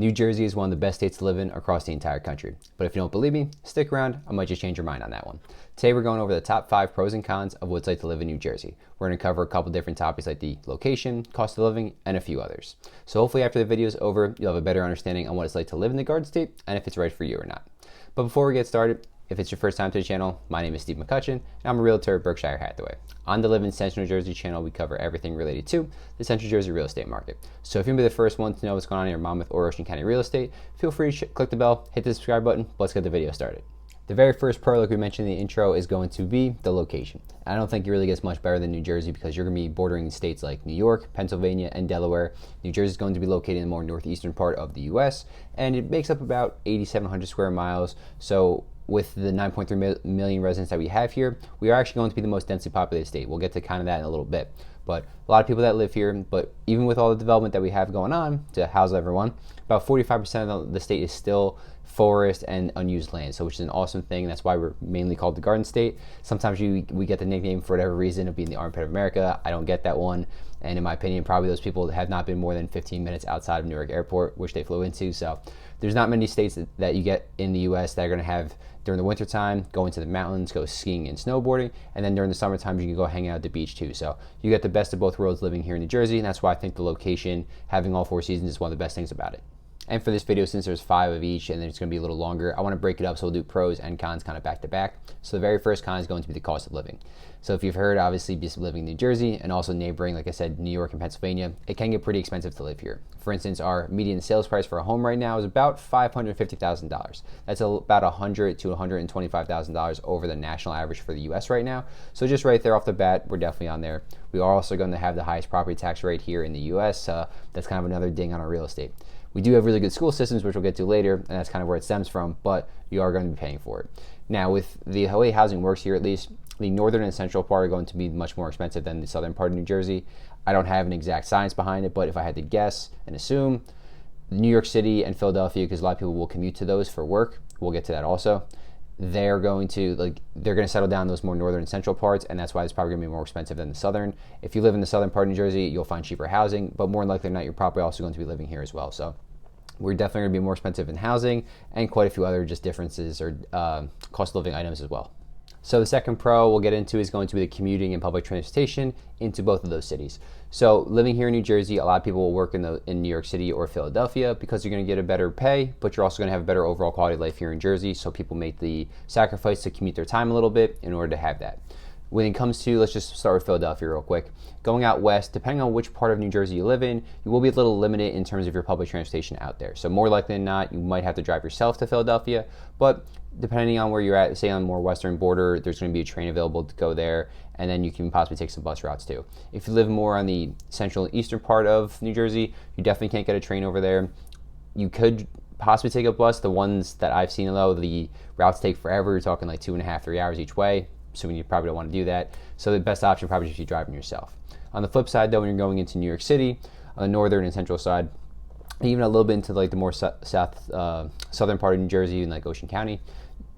New Jersey is one of the best states to live in across the entire country. But if you don't believe me, stick around, I might just change your mind on that one. Today we're going over the top 5 pros and cons of what it's like to live in New Jersey. We're going to cover a couple different topics like the location, cost of living, and a few others. So hopefully after the video is over, you'll have a better understanding on what it's like to live in the Garden State and if it's right for you or not. But before we get started, if it's your first time to the channel, my name is Steve McCutcheon, and I'm a realtor at Berkshire Hathaway. On the Live in Central New Jersey channel, we cover everything related to the Central Jersey real estate market. So if you'll be the first one to know what's going on in your Monmouth or Ocean County real estate, feel free to click the bell, hit the subscribe button. Let's get the video started. The very first pro, like we mentioned in the intro, is going to be the location. I don't think it really gets much better than New Jersey because you're going to be bordering states like New York, Pennsylvania, and Delaware. New Jersey is going to be located in the more northeastern part of the U.S., and it makes up about 8,700 square miles. So with the 9.3 million residents that we have here, we are actually going to be the most densely populated state. We'll get to kind of that in a little bit. But a lot of people that live here, but even with all the development that we have going on to house everyone, about 45% of the state is still forest and unused land, so which is an awesome thing. That's why we're mainly called the Garden State. Sometimes we get the nickname for whatever reason of being the armpit of America. I don't get that one, and in my opinion, probably those people have not been more than 15 minutes outside of Newark Airport, which they flew into. So there's not many states that you get in the U.S. that are going to have during the winter time, go into the mountains, go skiing and snowboarding, and then during the summertime you can go hang out at the beach too. So you get the best of both worlds living here in New Jersey, and that's why I think the location, having all 4 seasons, is one of the best things about it. And for this video, since there's 5 of each and it's going to be a little longer, I want to break it up so we'll do pros and cons kind of back to back. So the very first con is going to be the cost of living. So if you've heard, obviously, just living in New Jersey and also neighboring, like I said, New York and Pennsylvania, it can get pretty expensive to live here. For instance, our median sales price for a home right now is about $550,000. That's about $100,000 to $125,000 over the national average for the U.S. right now. So just right there off the bat, we're definitely on there. We are also going to have the highest property tax rate here in the U.S. That's kind of another ding on our real estate. We do have really good school systems, which we'll get to later, and that's kind of where it stems from, but you are going to be paying for it. Now, with the way housing works here, at least, the northern and central part are going to be much more expensive than the southern part of New Jersey. I don't have an exact science behind it, but if I had to guess and assume, New York City and Philadelphia, because a lot of people will commute to those for work, we'll get to that also, they're going to settle down those more northern and central parts, and that's why it's probably going to be more expensive than the southern. If you live in the southern part of New Jersey, you'll find cheaper housing, but more likely than not, you're probably also going to be living here as well. So we're definitely going to be more expensive in housing and quite a few other just differences or cost of living items as well. So the second pro we'll get into is going to be the commuting and public transportation into both of those cities. So living here in New Jersey, a lot of people will work in New York City or Philadelphia because you're going to get a better pay, but you're also going to have a better overall quality of life here in Jersey. So people make the sacrifice to commute their time a little bit in order to have that. When it comes to, let's just start with Philadelphia real quick. Going out west, depending on which part of New Jersey you live in, you will be a little limited in terms of your public transportation out there. So more likely than not, you might have to drive yourself to Philadelphia, but depending on where you're at, say on the more western border, there's going to be a train available to go there, and then you can possibly take some bus routes too. If you live more on the central and eastern part of New Jersey, you definitely can't get a train over there. You could possibly take a bus. The ones that I've seen, though, the routes take forever. You're talking like 2.5, 3 hours each way, assuming you probably don't want to do that. So the best option probably is if you're driving yourself. On the flip side, though, when you're going into New York City, on the northern and central side, even a little bit into like the more southern part of New Jersey and like Ocean County,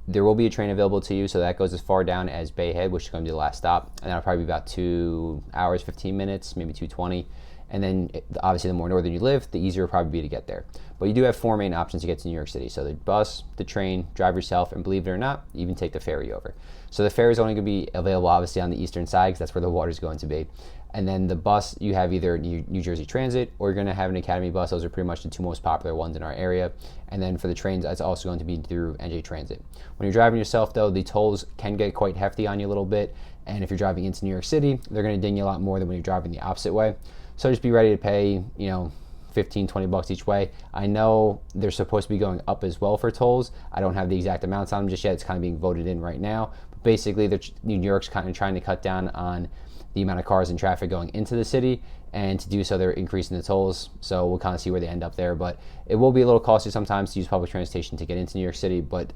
there will be a train available to you. So that goes as far down as Bay Head, which is going to be the last stop, and that'll probably be about 2 hours, 15 minutes, maybe 2:20. And then obviously the more northern you live, the easier it'll probably be to get there. But you do have 4 main options to get to New York City. So the bus, the train, drive yourself, and believe it or not, even take the ferry over. So the ferry is only going to be available obviously on the eastern side because that's where the water is going to be. And then the bus, you have either New Jersey Transit or you're going to have an Academy bus. Those are pretty much the 2 most popular ones in our area. And then for the trains, it's also going to be through NJ Transit. When you're driving yourself, though, the tolls can get quite hefty on you a little bit. And if you're driving into New York City, they're going to ding you a lot more than when you're driving the opposite way. So just be ready to pay, $15-20 each way. I know they're supposed to be going up as well for tolls. I don't have the exact amounts on them just yet. It's kind of being voted in right now. But basically, New York's kind of trying to cut down on the amount of cars and traffic going into the city, and to do so they're increasing the tolls. So we'll kind of see where they end up there, but it will be a little costly sometimes to use public transportation to get into New York City, but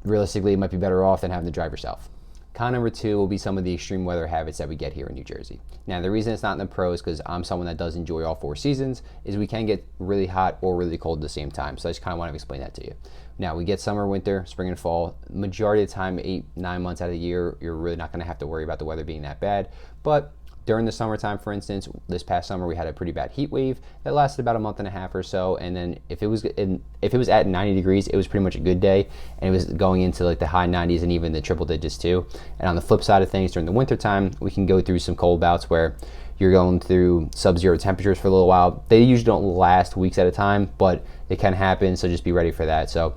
realistically it might be better off than having to drive yourself. Con number 2 will be some of the extreme weather habits that we get here in New Jersey. Now, the reason it's not in the pros, because I'm someone that does enjoy all 4 seasons, is we can get really hot or really cold at the same time. So I just kind of want to explain that to you. Now, we get summer, winter, spring, and fall. Majority of the time, 8-9 months out of the year, you're really not going to have to worry about the weather being that bad. But during the summertime, for instance, this past summer we had a pretty bad heat wave that lasted about a month and a half or so, and then if it was at 90 degrees, it was pretty much a good day, and it was going into like the high 90s and even the triple digits too. And on the flip side of things, during the winter time, we can go through some cold bouts where you're going through sub-zero temperatures for a little while. They usually don't last weeks at a time, but it can happen, so just be ready for that. So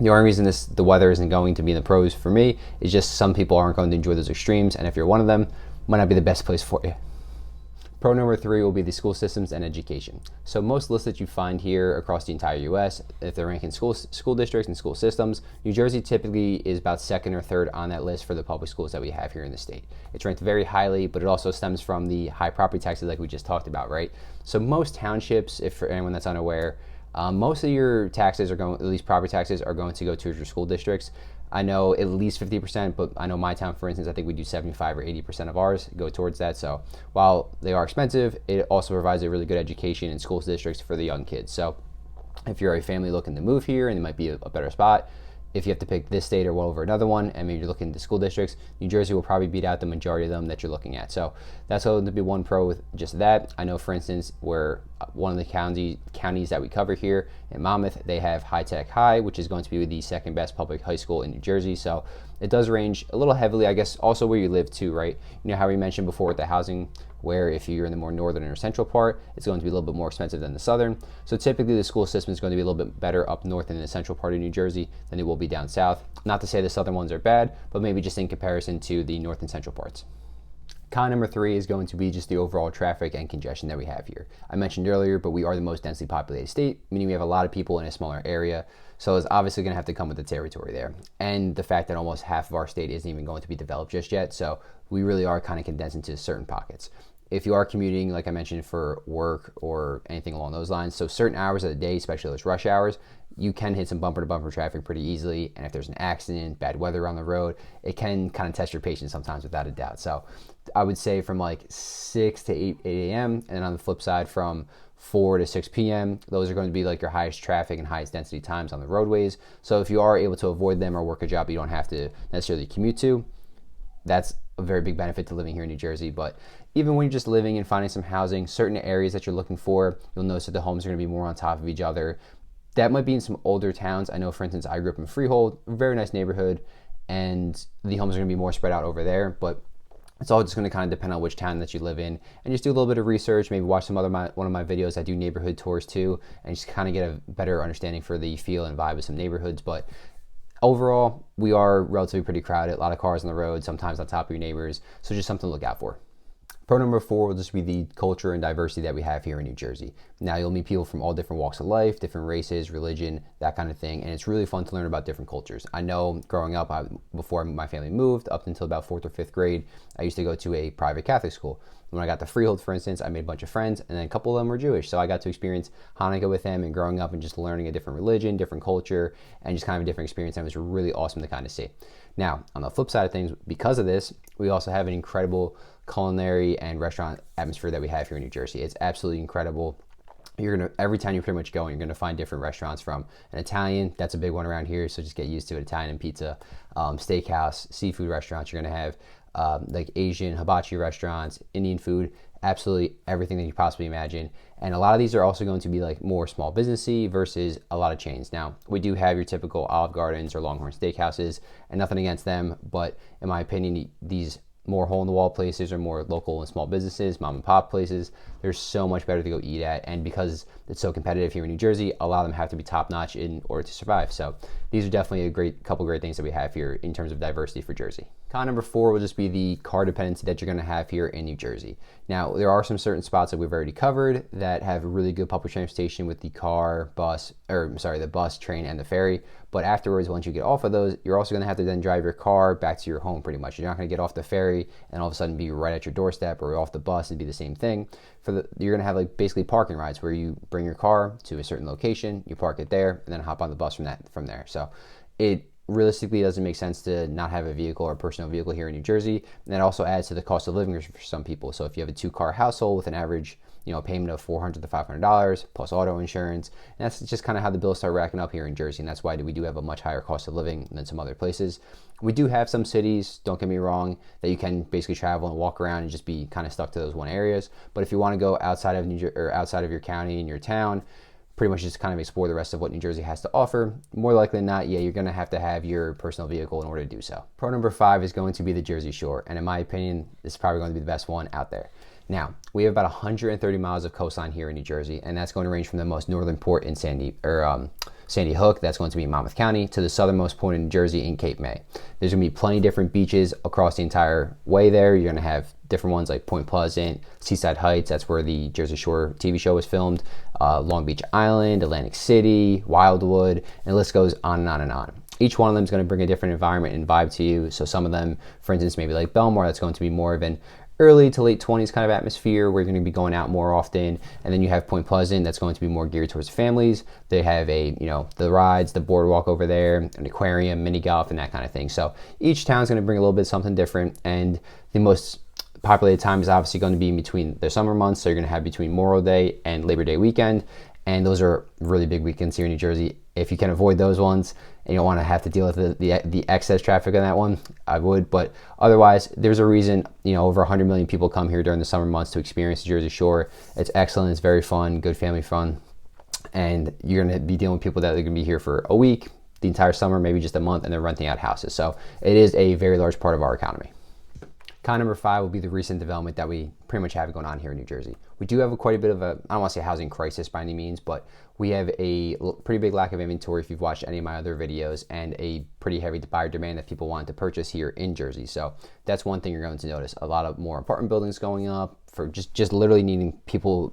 the only reason the weather isn't going to be in the pros for me is just some people aren't going to enjoy those extremes, and if you're one of them, might not be the best place for you. Pro number 3 will be the school systems and education. So most lists that you find here across the entire US, if they're ranking school districts and school systems, New Jersey typically is about second or third on that list for the public schools that we have here in the state. It's ranked very highly, but it also stems from the high property taxes like we just talked about, right? So most townships, if for anyone that's unaware, most of your taxes are going, at least property taxes, are going to go towards your school districts. I know at least 50%, but I know my town, for instance, I think we do 75 or 80% of ours go towards that. So while they are expensive, it also provides a really good education in school districts for the young kids. So if you're a family looking to move here and it might be a better spot, if you have to pick this state or over another one, and maybe you're looking into school districts, New Jersey will probably beat out the majority of them that you're looking at. So that's going to be one pro with just that. I know, for instance, where one of the counties that we cover here in Monmouth, they have High Tech High, which is going to be the second best public high school in New Jersey. So it does range a little heavily, I guess, also where you live too, right? You know how we mentioned before with the housing, where if you're in the more northern or central part, it's going to be a little bit more expensive than the southern. So typically the school system is going to be a little bit better up north in the central part of New Jersey than it will be down south. Not to say the southern ones are bad, but maybe just in comparison to the north and central parts. Con number 3 is going to be just the overall traffic and congestion that we have here. I mentioned earlier, but we are the most densely populated state, meaning we have a lot of people in a smaller area. So it's obviously going to have to come with the territory there. And the fact that almost half of our state isn't even going to be developed just yet. So we really are kind of condensed into certain pockets. If you are commuting, like I mentioned, for work or anything along those lines, so certain hours of the day, especially those rush hours, you can hit some bumper-to-bumper traffic pretty easily. And if there's an accident, bad weather on the road, it can kind of test your patience sometimes without a doubt. So I would say from like 6 to 8 a.m. and then on the flip side from 4 to 6 p.m., those are going to be like your highest traffic and highest density times on the roadways. So if you are able to avoid them or work a job you don't have to necessarily commute to, that's a very big benefit to living here in New Jersey. But even when you're just living and finding some housing, certain areas that you're looking for, you'll notice that the homes are going to be more on top of each other. That might be in some older towns. I know, for instance, I grew up in Freehold, a very nice neighborhood, and the homes are going to be more spread out over there. But it's all just going to kind of depend on which town that you live in, and just do a little bit of research, maybe watch one of my videos. I do neighborhood tours too, and just kind of get a better understanding for the feel and vibe of some neighborhoods. But overall, we are relatively pretty crowded, a lot of cars on the road, sometimes on top of your neighbors, so just something to look out for. Pro number 4 will just be the culture and diversity that we have here in New Jersey. Now, you'll meet people from all different walks of life, different races, religion, that kind of thing, and it's really fun to learn about different cultures. I know growing up, before my family moved, up until about 4th or 5th grade, I used to go to a private Catholic school. When I got to Freehold, for instance, I made a bunch of friends, and then a couple of them were Jewish, so I got to experience Hanukkah with them and growing up and just learning a different religion, different culture, and just kind of a different experience, and it was really awesome to kind of see. Now, on the flip side of things, because of this, we also have an incredible culinary and restaurant atmosphere that we have here in New Jersey. It's absolutely incredible. Every time you pretty much go, you're gonna find different restaurants, from an Italian, that's a big one around here, so just get used to it, Italian and pizza, steakhouse, seafood restaurants. You're gonna have like Asian hibachi restaurants, Indian food, absolutely everything that you possibly imagine. And a lot of these are also going to be like more small businessy versus a lot of chains. Now, we do have your typical Olive Gardens or Longhorn Steakhouses, and nothing against them, but in my opinion, these more hole-in-the-wall places or more local and small businesses, mom and pop places, they're so much better to go eat at. And because it's so competitive here in New Jersey, a lot of them have to be top-notch in order to survive. So these are definitely a couple great things that we have here in terms of diversity for Jersey. Con number 4 will just be the car dependency that you're going to have here in New Jersey. Now, there are some certain spots that we've already covered that have really good public transportation with the the bus, train, and the ferry. But afterwards, once you get off of those, you're also going to have to then drive your car back to your home pretty much. You're not going to get off the ferry and all of a sudden be right at your doorstep, or off the bus and be the same thing. You're going to have like basically parking rides where you bring your car to a certain location, you park it there, and then hop on the bus from there. So it realistically doesn't make sense to not have a vehicle or a personal vehicle here in New Jersey. And that also adds to the cost of living for some people. So if you have a 2-car household with an average a payment of $400 to $500 plus auto insurance. And that's just kind of how the bills start racking up here in Jersey. And that's why we do have a much higher cost of living than some other places. We do have some cities, don't get me wrong, that you can basically travel and walk around and just be kind of stuck to those one areas. But if you want to go outside of outside of your county and your town, pretty much just kind of explore the rest of what New Jersey has to offer, more likely than not, yeah, you're going to have your personal vehicle in order to do so. Pro number 5 is going to be the Jersey Shore. And in my opinion, this is probably going to be the best one out there. Now, we have about 130 miles of coastline here in New Jersey, and that's going to range from the most northern port in Sandy Hook, that's going to be Monmouth County, to the southernmost point in New Jersey in Cape May. There's going to be plenty of different beaches across the entire way there. You're going to have different ones like Point Pleasant, Seaside Heights, that's where the Jersey Shore TV show was filmed, Long Beach Island, Atlantic City, Wildwood, and the list goes on and on and on. Each one of them is going to bring a different environment and vibe to you. So some of them, for instance, maybe like Belmar, that's going to be more of an early to late 20s kind of atmosphere where you're going to be going out more often. And then you have Point Pleasant, that's going to be more geared towards families. They have the rides, the boardwalk over there, an aquarium, mini golf, and that kind of thing. So each town is going to bring a little bit something different. And the most populated time is obviously going to be in between the summer months. So you're going to have between Memorial Day and Labor Day weekend. And those are really big weekends here in New Jersey. If you can avoid those ones and you don't want to have to deal with the excess traffic on that one, I would. But otherwise, there's a reason, over 100 million people come here during the summer months to experience the Jersey Shore. It's excellent. It's very fun, good family fun. And you're going to be dealing with people that are going to be here for a week, the entire summer, maybe just a month, and they're renting out houses. So it is a very large part of our economy. Con number 5 will be the recent development that we pretty much have going on here in New Jersey. We do have quite a bit of I don't want to say housing crisis by any means, but we have a pretty big lack of inventory if you've watched any of my other videos, and a pretty heavy buyer demand that people want to purchase here in Jersey. So that's one thing you're going to notice. A lot of more apartment buildings going up for just literally needing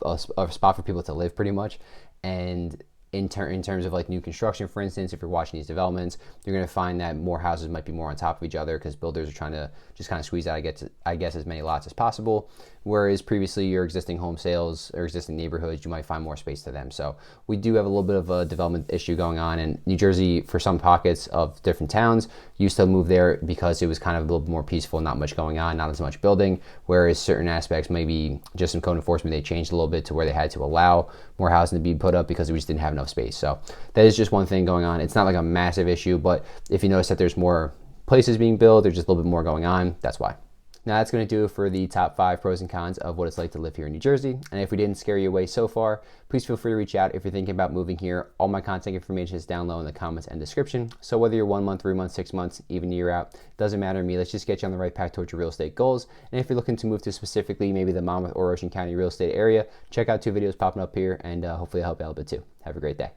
a spot for people to live pretty much. And in terms of like new construction, for instance, if you're watching these developments, you're going to find that more houses might be more on top of each other because builders are trying to just kind of squeeze out, I guess, as many lots as possible. Whereas previously your existing home sales or existing neighborhoods, you might find more space to them. So we do have a little bit of a development issue going on. And New Jersey, for some pockets of different towns, used to move there because it was kind of a little bit more peaceful, not much going on, not as much building. Whereas certain aspects, maybe just some code enforcement, they changed a little bit to where they had to allow more housing to be put up because we just didn't have enough space. So that is just one thing going on. It's not like a massive issue, but if you notice that there's more places being built, there's just a little bit more going on, that's why. Now that's going to do it for the top 5 pros and cons of what it's like to live here in New Jersey. And if we didn't scare you away so far, please feel free to reach out if you're thinking about moving here. All my contact information is down low in the comments and description. So whether you're 1 month, 3 months, 6 months, even a year out, doesn't matter to me. Let's just get you on the right path towards your real estate goals. And if you're looking to move to specifically maybe the Monmouth or Ocean County real estate area, check out 2 videos popping up here, and hopefully I'll help you out a bit too. Have a great day.